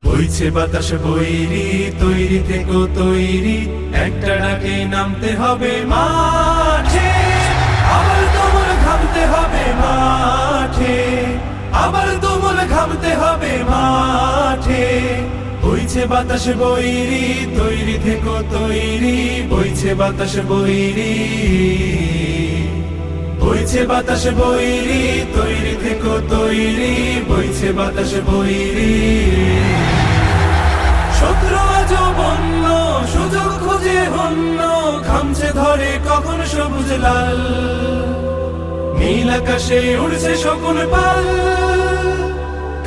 বইছে বাতাস বৈরি, তৈরি থেকো তৈরি, একটা ডাকে নামতে হবে মাঠে। আবার তোমার ঘামতে হবে মাঠে, আবার তোমার ঘামতে হবে মাঠে। বইছে বাতাস বৈরি, তৈরি থেকো তৈরি, বইছে বাতাস বৈরি, বইছে বাতাস বৈরি, তৈরি থেকো তৈরি, বইছে বাতাস বৈরি। শত্রু আজ বন্য, সুযোগ খুঁজে হন্য, খামছে ধরে কখন সবুজ লাল। নীল আকাশে উড়ছে শকুন পাল,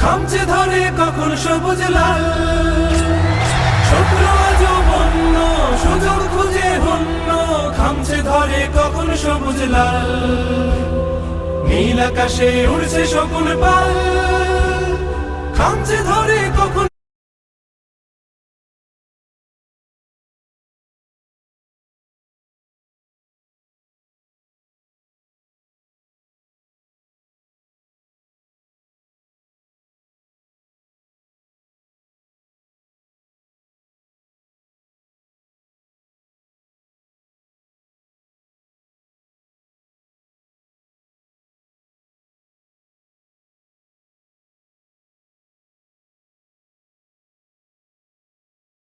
খামছে ধরে কখন সবুজ লাল। শত্রু আজ বন্য, সুযোগ খুঁজে হন্য, খামছে ধরে কখন সবুজ লাল। নীল আকাশে উড়ছে শকুন পাল, খামছে ধরে কখন